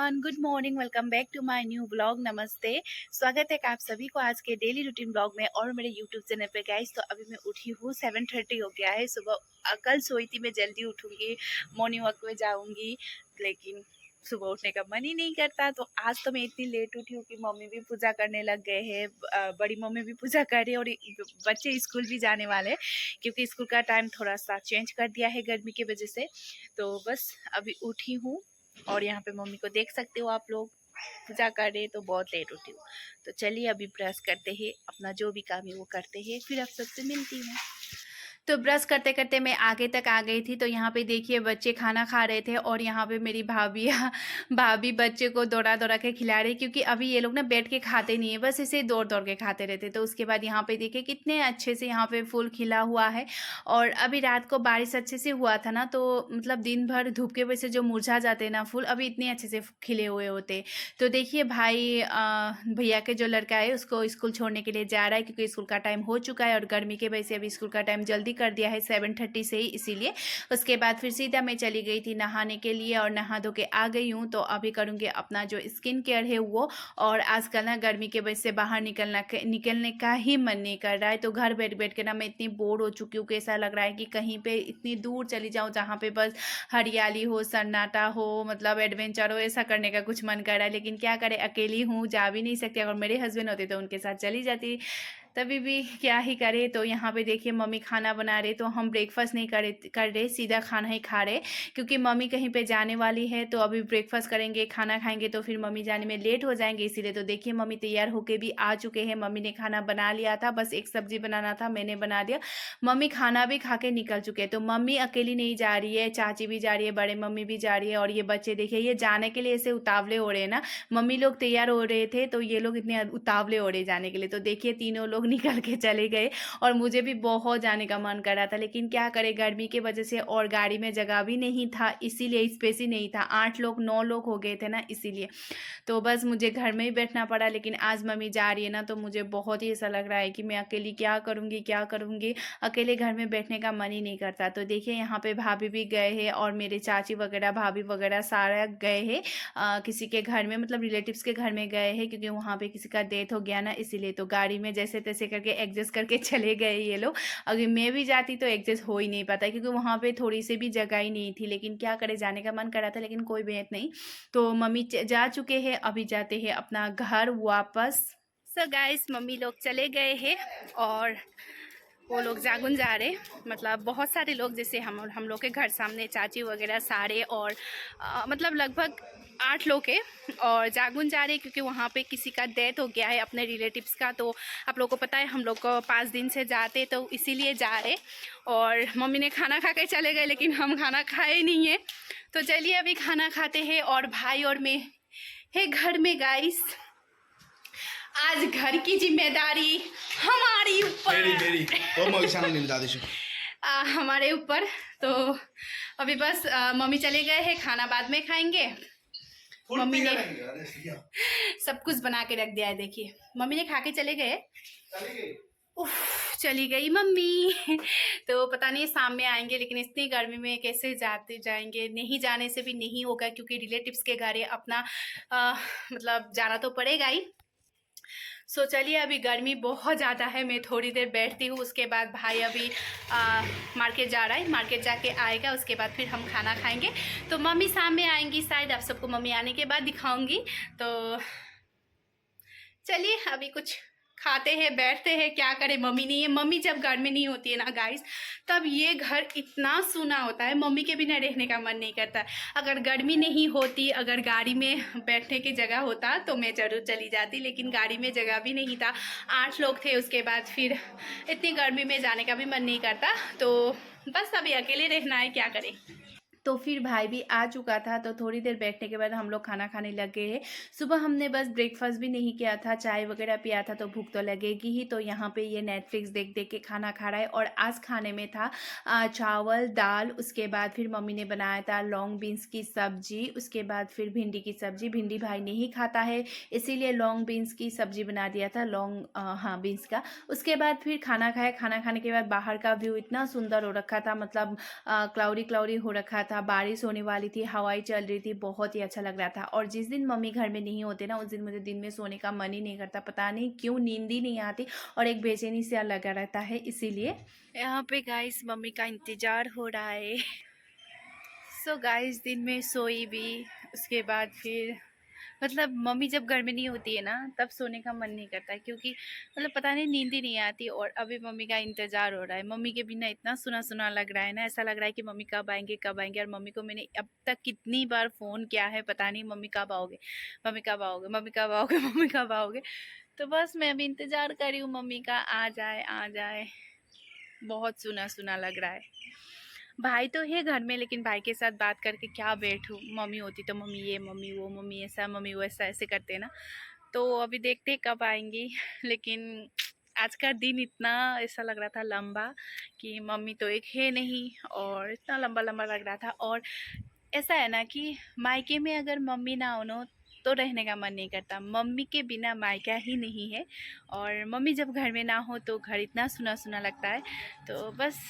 Everyone, good morning. Welcome back to my new blog. नमस्ते, स्वागत है आप सभी को आज के डेली रूटीन ब्लॉग में और मेरे यूट्यूब चैनल पे। गाइस तो अभी मैं उठी हूँ, 7:30 हो गया है सुबह। कल सोई थी मैं जल्दी उठूँगी, मॉर्निंग वॉक में जाऊँगी, लेकिन सुबह उठने का मन ही नहीं करता। तो आज तो मैं इतनी लेट उठी हूँ कि मम्मी भी पूजा करने लग गए हैं, बड़ी मम्मी भी पूजा कर रही है और बच्चे स्कूल भी जाने वाले हैं क्योंकि स्कूल का टाइम थोड़ा सा चेंज कर दिया है गर्मी की वजह से। तो बस अभी उठी हूँ और यहाँ पे मम्मी को देख सकते हो आप लोग, पूजा कर रहे, तो बहुत लेट उठी हूँ। तो चलिए अभी ब्रश करते हैं, अपना जो भी काम है वो करते हैं, फिर आप सबसे मिलती हूँ। तो ब्रश करते करते मैं आगे तक आ गई थी। तो यहाँ पे देखिए बच्चे खाना खा रहे थे और यहाँ पे मेरी भाभी भाभी बच्चे को दौड़ा दौड़ा के खिला रही, क्योंकि अभी ये लोग ना बैठ के खाते नहीं है, बस इसे दौड़ दौड़ के खाते रहते। तो उसके बाद यहाँ पे देखिए कितने अच्छे से यहाँ पे फूल खिला हुआ है। और अभी रात को बारिश अच्छे से हुआ था ना, तो मतलब दिन भर धूप के वजह से जो मुरझा जाते हैं ना फूल, अभी इतने अच्छे से खिले हुए होते। तो देखिए भाई भैया के जो लड़का है उसको स्कूल छोड़ने के लिए जा रहा है, क्योंकि स्कूल का टाइम हो चुका है और गर्मी के वजह से अभी स्कूल का टाइम जल्दी कर दिया है 7:30 से ही, इसीलिए। उसके बाद फिर सीधा मैं चली गई थी नहाने के लिए और नहा धो के आ गई हूँ। तो अभी करूँगी अपना जो स्किन केयर है वो। और आजकल ना गर्मी के वजह से बाहर निकलने का ही मन नहीं कर रहा है। तो घर बैठ बैठ के ना मैं इतनी बोर हो चुकी हूँ कि ऐसा लग रहा है कि कहीं पे इतनी दूर चली जाऊँ जहाँ पे बस हरियाली हो, सन्नाटा हो, मतलब एडवेंचर हो, ऐसा करने का कुछ मन कर रहा है। लेकिन क्या करें, अकेली हूँ, जा भी नहीं सकती। अगर मेरे हस्बैंड होते तो उनके साथ चली जाती, तभी भी क्या ही करे। तो यहाँ पे देखिए मम्मी खाना बना रहे, तो हम ब्रेकफास्ट नहीं कर रहे, सीधा खाना ही खा रहे, क्योंकि मम्मी कहीं पे जाने वाली है। तो अभी ब्रेकफास्ट करेंगे, खाना खाएंगे, तो फिर मम्मी जाने में लेट हो जाएंगे, इसीलिए। तो देखिए मम्मी तैयार होके भी आ चुके हैं। मम्मी ने खाना बना लिया था, बस एक सब्जी बनाना था, मैंने बना दिया। मम्मी खाना भी खा के निकल चुके हैं। तो मम्मी अकेली नहीं जा रही है, चाची भी जा रही है, बड़े मम्मी भी जा रही है। और ये बच्चे देखिए, ये जाने के लिए ऐसे उतावले हो रहे हैं ना। मम्मी लोग तैयार हो रहे थे तो ये लोग इतने उतावले हो रहे जाने के लिए। तो देखिए तीनों लोग निकल के चले गए और मुझे भी बहुत जाने का मन कर रहा था, लेकिन क्या करें गर्मी की वजह से, और गाड़ी में जगह भी नहीं था, इसीलिए स्पेस ही नहीं था। 8 लोग 9 लोग हो गए थे ना, इसीलिए। तो बस मुझे घर में ही बैठना पड़ा। लेकिन आज मम्मी जा रही है ना, तो मुझे बहुत ही ऐसा लग रहा है कि मैं अकेली क्या करूँगी क्या करूँगी, अकेले घर में बैठने का मन ही नहीं करता। तो देखिए यहाँ पे भाभी भी गए हैं और मेरे चाची वगैरह भाभी वगैरह सारा गए हैं किसी के घर में, मतलब रिलेटिव्स के घर में गए हैं, क्योंकि वहाँ पे किसी का डेथ हो गया ना, इसीलिए। तो गाड़ी में जैसे तैसे करके एडजस्ट करके चले गए ये लोग। अगर मैं भी जाती तो एडजस्ट हो ही नहीं पाता, क्योंकि वहाँ पे थोड़ी सी भी जगह ही नहीं थी। लेकिन क्या करे, जाने का मन कर रहा था, लेकिन कोई बात नहीं। तो मम्मी जा चुके हैं, अभी जाते हैं अपना घर वापस। सो गाइस मम्मी लोग चले गए हैं और वो लोग जागुन जा रहे, मतलब बहुत सारे लोग, जैसे हम लोग के घर सामने चाची वगैरह सारे, और मतलब लगभग 8 लोग हैं और जागुन जा रहे, क्योंकि वहाँ पे किसी का डेथ हो गया है अपने रिलेटिव्स का। तो आप लोगों को पता है हम लोग को 5 दिन से जाते, तो इसीलिए जा रहे। और मम्मी ने खाना खा के चले गए, लेकिन हम खाना खाए नहीं है। तो चलिए अभी खाना खाते हैं। और भाई और मैं है घर में। गाइस आज घर की जिम्मेदारी हमारी ऊपर, हमारे ऊपर। तो अभी बस मम्मी चले गए हैं, खाना बाद में खाएंगे। मम्मी ने सब कुछ बना के रख दिया है, देखिए मम्मी ने खा के चले गए। उफ, चली गई मम्मी। तो पता नहीं शाम में आएंगे, लेकिन इतनी गर्मी में कैसे जाएंगे, नहीं जाने से भी नहीं होगा, क्योंकि रिलेटिव्स के घर है अपना, मतलब जाना तो पड़ेगा ही। सो चलिए अभी गर्मी बहुत ज़्यादा है, मैं थोड़ी देर बैठती हूँ। उसके बाद भाई अभी मार्केट जा रहा है, मार्केट जाके आएगा, उसके बाद फिर हम खाना खाएंगे। तो मम्मी शाम में आएंगी शायद, आप सबको मम्मी आने के बाद दिखाऊंगी। तो चलिए अभी कुछ खाते हैं, बैठते हैं, क्या करें, मम्मी नहीं है। मम्मी जब घर में नहीं होती है ना गाइस, तब ये घर इतना सूना होता है, मम्मी के बिना रहने का मन नहीं करता। अगर गर्मी नहीं होती, अगर गाड़ी में बैठने की जगह होता तो मैं ज़रूर चली जाती, लेकिन गाड़ी में जगह भी नहीं था। 8 लोग थे, उसके बाद फिर इतनी गर्मी में जाने का भी मन नहीं करता। तो बस अभी अकेले रहना है, क्या करें। तो फिर भाई भी आ चुका था, तो थोड़ी देर बैठने के बाद हम लोग खाना खाने लग गए हैं। सुबह हमने बस ब्रेकफास्ट भी नहीं किया था, चाय वगैरह पिया था, तो भूख तो लगेगी ही। तो यहाँ पे ये नेटफ्लिक्स देख देख के खाना खा रहा है। और आज खाने में था चावल दाल, उसके बाद फिर मम्मी ने बनाया था लॉन्ग बीन्स की सब्जी, उसके बाद फिर भिंडी की सब्जी। भिंडी भाई नहीं खाता है, इसीलिए लॉन्ग बीन्स की सब्जी बना दिया था, हाँ बीन्स का। उसके बाद फिर खाना खाया। खाना खाने के बाद बाहर का व्यू इतना सुंदर हो रखा था, मतलब क्लाउडी क्लाउडी हो रखा था, बारिश होने वाली थी, हवाएं चल रही थी, बहुत ही अच्छा लग रहा था। और जिस दिन मम्मी घर में नहीं होते ना, उस दिन मुझे दिन में सोने का मन ही नहीं करता, पता नहीं क्यों नींद ही नहीं आती और एक बेचैनी सा लगा रहता है। इसीलिए यहाँ पे गाइस मम्मी का इंतजार हो रहा है। सो गाइस दिन में सोई भी, उसके बाद फिर मतलब मम्मी जब घर में नहीं होती है ना, तब सोने का मन नहीं करता है, क्योंकि मतलब पता नहीं नींद ही नहीं आती। और अभी मम्मी का इंतजार हो रहा है, मम्मी के बिना इतना सुना सुना लग रहा है ना, ऐसा लग रहा है कि मम्मी कब आएंगे कब आएंगे। और मम्मी को मैंने अब तक कितनी बार फ़ोन किया है, पता नहीं मम्मी कब आओगे, मम्मी कब आओगे, मम्मी कब आओगे, मम्मी कब आओगे। तो बस मैं अभी इंतजार कर रही हूँ मम्मी का, आ जाए आ जाए। बहुत सुना सुना लग रहा है। भाई तो है घर में, लेकिन भाई के साथ बात करके क्या बैठूं, मम्मी होती तो मम्मी ये मम्मी वो मम्मी ऐसा मम्मी वैसा ऐसे करते ना। तो अभी देखते कब आएंगी। लेकिन आज का दिन इतना ऐसा लग रहा था लंबा, कि मम्मी तो एक है नहीं, और इतना लंबा लंबा लग रहा था। और ऐसा है ना कि मायके में अगर मम्मी ना हो ना, तो रहने का मन नहीं करता, मम्मी के बिना मायका ही नहीं है। और मम्मी जब घर में ना हो तो घर इतना सुना सुना लगता है। तो बस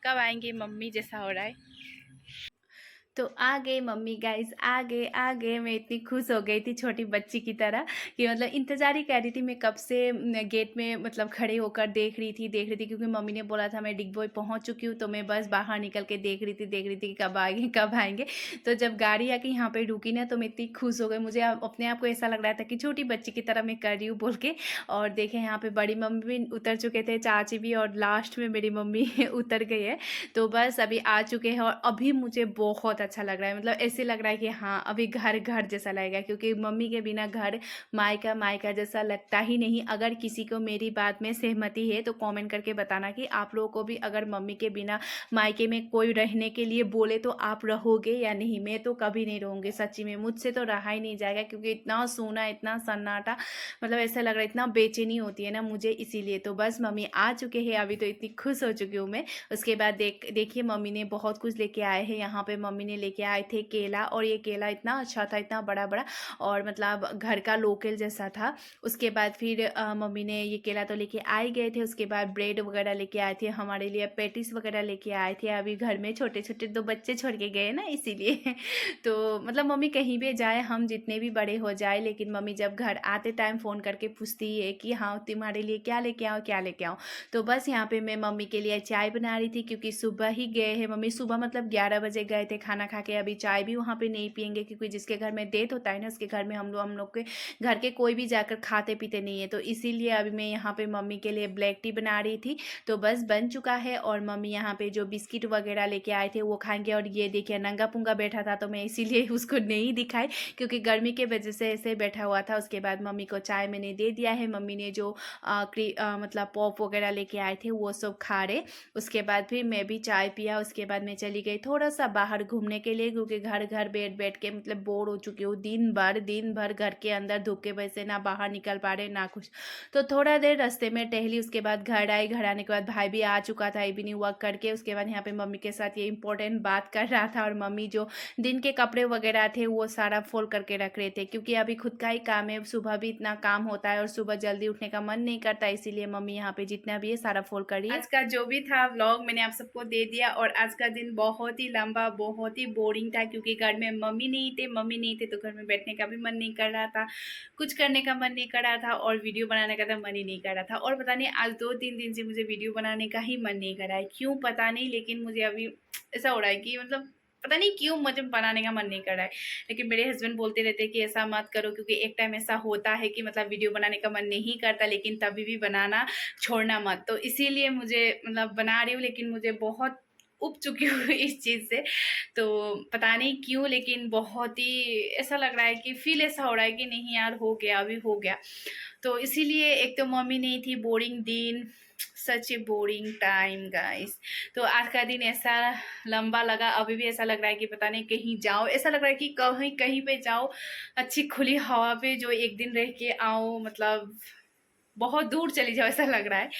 कब आएंगी मम्मी जैसा हो रहा है। तो आ गए मम्मी गाइस, आ गए। मैं इतनी खुश हो गई थी छोटी बच्ची की तरह, कि मतलब इंतज़ार ही कर रही थी मैं कब से। गेट में मतलब खड़े होकर देख रही थी, क्योंकि मम्मी ने बोला था मैं डिगबोई पहुंच चुकी हूँ, तो मैं बस बाहर निकल के देख रही थी कि कब आएंगे कब आएंगे। तो जब गाड़ी आके यहाँ पे रुकी ना, तो मैं इतनी खुश हो गई, मुझे अपने आप को ऐसा लग रहा था कि छोटी बच्ची की तरह मैं कर रही हूँ बोल के। और देखें यहाँ पे बड़ी मम्मी भी उतर चुके थे, चाची भी, और लास्ट में मेरी मम्मी उतर गई है। तो बस अभी आ चुके हैं, और अभी मुझे बहुत अच्छा लग रहा है। मतलब ऐसे लग रहा है कि हाँ अभी घर घर जैसा लगेगा, क्योंकि मम्मी के बिना घर मायका मायका जैसा लगता ही नहीं। अगर किसी को मेरी बात में सहमति है तो कमेंट करके बताना कि आप लोगों को भी अगर मम्मी के बिना मायके में कोई रहने के लिए बोले तो आप रहोगे या नहीं। मैं तो कभी नहीं रहूँगी सच्ची में, मुझसे तो रहा ही नहीं जाएगा, क्योंकि इतना सोना इतना सन्नाटा, मतलब ऐसा लग रहा है, इतना बेचैनी होती है ना मुझे। इसीलिए तो बस मम्मी आ चुके हैं, अभी तो इतनी खुश हो चुकी हूँ मैं। उसके बाद देखिए मम्मी ने बहुत कुछ लेके आए हैं। यहाँ पे मम्मी ने लेके आए थे केला, और ये केला इतना अच्छा था, इतना बड़ा बड़ा, और मतलब घर का लोकल जैसा था। उसके बाद फिर मम्मी ने ये केला तो लेके आ ही गए थे। उसके बाद ब्रेड वगैरह लेके आए थे, हमारे लिए पेटिस वगैरह लेके आए थे। अभी घर में छोटे छोटे दो बच्चे छोड़ के गए ना, इसीलिए तो मतलब मम्मी कहीं भी जाए, हम जितने भी बड़े हो जाए, लेकिन मम्मी जब घर आते टाइम फ़ोन करके पूछती है कि हाँ तुम्हारे लिए क्या लेके आओ क्या लेके आओ। तो बस यहाँ पे मैं मम्मी के लिए चाय बना रही थी, क्योंकि सुबह ही गए हैं मम्मी, सुबह मतलब 11 बजे गए थे खाना खा के। अभी चाय भी वहाँ पे नहीं पियेंगे, क्योंकि जिसके घर में डेथ होता है ना, उसके घर में हम लोग के घर के कोई भी जाकर खाते पीते नहीं है। तो इसीलिए अभी मैं यहाँ पे मम्मी के लिए ब्लैक टी बना रही थी। तो बस बन चुका है, और मम्मी यहाँ पे जो बिस्किट वगैरह लेके आए थे वो खाएंगे। और ये देखिए नंगा पुंगा बैठा था, तो मैं इसीलिए उसको नहीं दिखाई, क्योंकि गर्मी के वजह से ऐसे बैठा हुआ था। उसके बाद मम्मी को चाय मैंने दे दिया है, मम्मी ने जो मतलब पॉप वगैरह लेके आए थे वो सब खा रहे। उसके बाद फिर मैं भी चाय पिया। उसके बाद मैं चली गई थोड़ा सा बाहर घूमने के लिए, क्योंकि घर घर बैठ बैठ के मतलब बोर हो चुकी हूँ। दिन भर घर के अंदर धूप के वजह से ना बाहर निकल पा रहे ना कुछ। तो थोड़ा देर रास्ते में टहली, उसके बाद घर आई। घर आने के बाद भाई भी आ चुका था इवनिंग वॉक करके। उसके बाद यहाँ पे मम्मी के साथ ये इंपॉर्टेंट बात कर रहा था, और मम्मी जो दिन के कपड़े वगैरह थे वो सारा फोल्ड करके रख रहे थे, क्योंकि अभी खुद का ही काम है, सुबह भी इतना काम होता है और सुबह जल्दी उठने का मन नहीं करता। इसीलिए मम्मी यहाँ पे जितना भी है सारा फोल्ड कर रही है। आज का जो भी था व्लॉग मैंने आप सबको दे दिया, और आज का दिन बहुत ही लंबा बहुत ही बोरिंग था, क्योंकि घर में मम्मी नहीं थे तो घर में बैठने का भी मन नहीं कर रहा था, कुछ करने का मन नहीं कर रहा था, और वीडियो बनाने का तो मन ही नहीं कर रहा था। और पता नहीं आज 2-3 दिन से मुझे वीडियो बनाने का ही मन नहीं कर रहा है, क्यों पता नहीं। लेकिन मुझे अभी ऐसा हो रहा है कि मतलब पता नहीं क्यों मुझे बनाने का मन नहीं कर रहा है। लेकिन मेरे हस्बैंड बोलते रहते हैं कि ऐसा मत करो, क्योंकि एक टाइम ऐसा होता है कि मतलब वीडियो बनाने का मन नहीं करता, लेकिन तभी भी बनाना छोड़ना मत। तो इसीलिए मुझे मतलब बना रही हूँ, लेकिन मुझे बहुत उब चुकी हूँ इस चीज़ से। तो पता नहीं क्यों, लेकिन बहुत ही ऐसा लग रहा है कि फील ऐसा हो रहा है कि नहीं यार हो गया अभी हो गया। तो इसीलिए एक तो मम्मी नहीं थी, बोरिंग दिन, सच ए बोरिंग टाइम गाइस। तो आज का दिन ऐसा लंबा लगा, अभी भी ऐसा लग रहा है कि पता नहीं कहीं जाओ, ऐसा लग रहा है कि कहीं कहीं पे जाओ अच्छी खुली हवा पे, जो एक दिन रह के आओ, मतलब बहुत दूर चली जाओ ऐसा लग रहा है।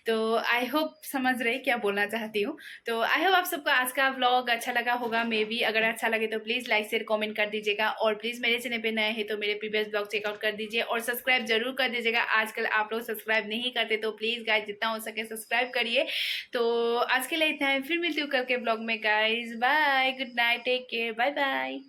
तो आई होप समझ रहे क्या बोलना चाहती हूँ। तो आई होप आप सबको आज का व्लॉग अच्छा लगा होगा। मे बी अगर अच्छा लगे तो प्लीज़ लाइक शेयर कमेंट कर दीजिएगा, और प्लीज़ मेरे चैनल पे नए हैं तो मेरे प्रीवियस ब्लॉग चेकआउट कर दीजिए और सब्सक्राइब जरूर कर दीजिएगा। आजकल आप लोग सब्सक्राइब नहीं करते, तो प्लीज़ गाइज जितना हो सके सब्सक्राइब करिए। तो आज के लिए इतना है, फिर मिलती हूँ कल के ब्लॉग में guys. Bye, good night, take care, bye bye.